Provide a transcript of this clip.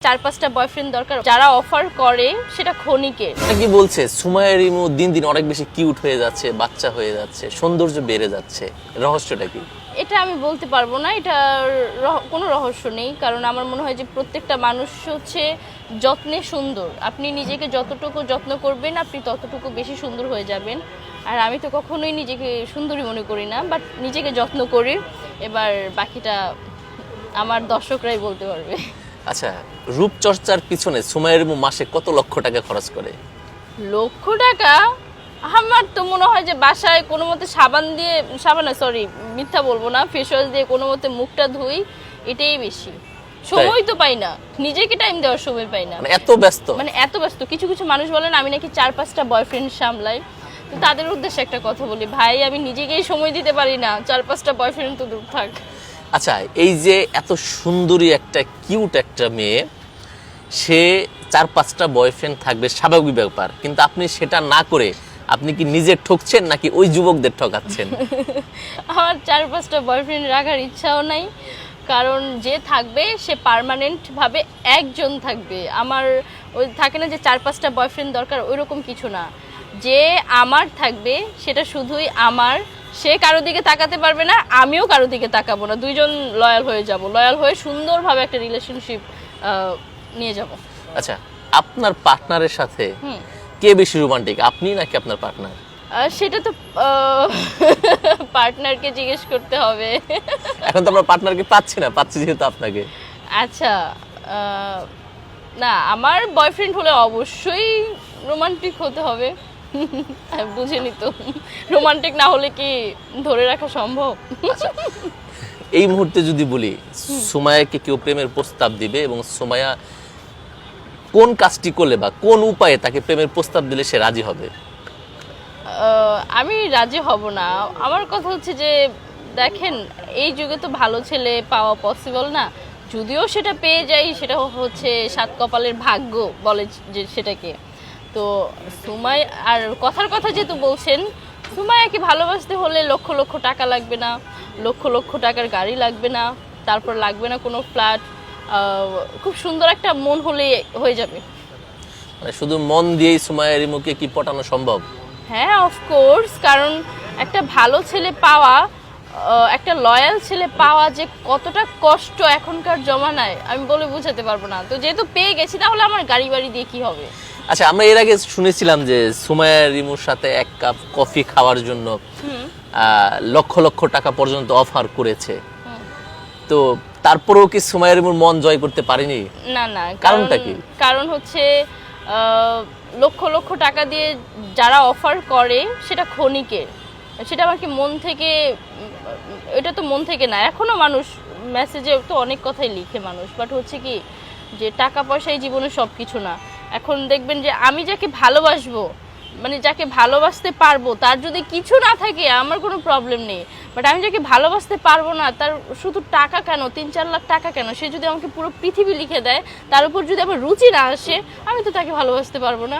4-5টা boyfriend দরকার, যারা offer করে সেটা ক্ষণিকের। কি বলছে সুমাইয়া রিমু দিন দিন অনেক বেশি কিউট হয়ে যাচ্ছে, বাচ্চা হয়ে যাচ্ছে, সৌন্দর্য বেড়ে যাচ্ছে, রহস্যটা কি? এটা আমি বলতে পারবো না, এটা কোনো রহস্য নেই। কারণ আমার মনে হয় যে প্রত্যেকটা মানুষ হচ্ছে যত্নে সুন্দর। আপনি নিজেকে যতটুকু যত্ন করবেন আপনি ততটুকু বেশি সুন্দর হয়ে যাবেন। আর আমি তো কখনোই নিজেকে সুন্দরী মনে করি না, বাট নিজেকে যত্ন করি। এবার বাকিটা আমার দর্শকরাই বলতে পারবে। আচ্ছা, রূপচর্চার পিছনে সুমাইয়া রিমু মাসে কত লক্ষ টাকা খরচ করে? লক্ষ টাকা? আমার তো মনে হয় যে বাসায় কোনো মতে মিথ্যা বলবো না, ফেস ওয়াশ দিয়ে কোনো মতে মুখটা ধুই, এটাই বেশি। সময় তো পাই না, নিজেকে টাইম দেওয়ার সময় পাই না। মানে এত ব্যস্ত। কিছু কিছু মানুষ বলেন আমি নাকি 4-5টা বয়ফ্রেন্ড সামলাই। তো তাদের উদ্দেশ্যে একটা কথা বলি, ভাই আমি নিজেকেই সময় দিতে পারি না, 4-5টা বয়ফ্রেন্ড তো দূর থাক। আচ্ছা, এই যে এত সুন্দরী একটা কিউট একটা মেয়ে, সে 4-5টা বয়ফ্রেন্ড থাকবে স্বাভাবিক ব্যাপার, কিন্তু আপনি সেটা না করে আপনি কি নিজে ঠকছেন নাকি ওই যুবকদের ঠকাচ্ছেন? আমার 4-5টা বয়ফ্রেন্ড রাখার ইচ্ছাও নাই, কারণ যে থাকবে সে পার্মানেন্ট ভাবে একজন থাকবে। আমার ওই থাকে না যে 4-5টা বয়ফ্রেন্ড দরকার, ওই রকম কিছু না। যে আমার থাকবে সেটা শুধুই আমার, সে কারো দিকে তাকাতে পারবে না, আমিও কারো দিকে তাকাবো না, দুইজন লয়াল হয়ে যাব, লয়াল হয়ে সুন্দরভাবে একটা রিলেশনশিপ নিয়ে যাব। আচ্ছা, আপনার পার্টনারের সাথে কে বেশি রোমান্টিক, আপনি নাকি আপনার পার্টনার? সেটা তো পার্টনারকে জিজ্ঞেস করতে হবে। এখন তো আমরা পার্টনারকে পাচ্ছি যেহেতু আপনাকে। আচ্ছা, না, আমার বয়ফ্রেন্ড হলে অবশ্যই রোমান্টিক হতে হবে। বুঝেনি তো, রোমান্টিক না হলে কি ধরে রাখা সম্ভব? আচ্ছা, এই মুহূর্তে যদি বলি সুমাইয়াকে কেউ প্রেমের প্রস্তাব দিবে এবং সুমাইয়া কোন কাজটি করলে বা কোন উপায়ে তাকে প্রেমের প্রস্তাব দিলে সে রাজি হবে? আমি রাজি হব না। আমার কথা হচ্ছে যে দেখেন, এই যুগে তো ভালো ছেলে পাওয়া পসিবল না। যদিও সেটা পেয়ে যাই, সেটা হচ্ছে সাত কপালের ভাগ্য বলে যে সেটাকে। তো আর কথার কথা যেহেতু বলছেন, সুমাইয়াকে ভালোবাসতে হলে লক্ষ লক্ষ টাকা লাগবে না, লক্ষ লক্ষ টাকার গাড়ি লাগবে না, তারপর লাগবে না কোনো ফ্ল্যাট, খুব সুন্দর একটা মন হলে হয়ে যাবে। মানে শুধু মন দিয়েই সুমাইয়া রিমুকে কি পটানো সম্ভব? হ্যাঁ, অফকোর্স। কারণ একটা ভালো ছেলে পাওয়া, একটা লয়াল ছেলে পাওয়া যে কতটা কষ্ট এখনকার জমানায় আমি বলে বোঝাতে পারবো না। তো যেহেতু পেয়ে গেছি, তাহলে আমার গাড়ি বাড়ি দিয়ে কি হবে? আচ্ছা, আমরা এর আগে শুনেছিলাম যে সুমাইয়া রিমুর সাথে এক কাপ কফি খাওয়ার জন্য লক্ষ লক্ষ টাকা পর্যন্ত অফার করেছে। তো তারপরেও কি সুমাইয়া রিমুর মন জয় করতে পারেনি? না না, কারণটা কি? কারণ হচ্ছে লক্ষ লক্ষ টাকা দিয়ে যারা অফার করে সেটা ক্ষণিকের, সেটা আমাকে মন থেকে, এটা তো মন থেকে না। এখনো মানুষ মেসেজে তো অনেক কথাই লিখে মানুষ, বাট হচ্ছে কি যে টাকা পয়সাই জীবনে সব কিছু না। এখন দেখবেন যে আমি যাকে ভালোবাসবো, মানে যাকে ভালোবাসতে পারবো, তার যদি কিছু না থাকে আমার কোনো প্রবলেম নেই। বাট আমি যাকে ভালোবাসতে পারবো না, তার শুধু টাকা কেন, 3-4 লাখ টাকা কেন, সে যদি আমাকে পুরো পৃথিবী লিখে দেয়, তার উপর যদি আমার রুচি না আসে, আমি তো তাকে ভালোবাসতে পারবো না।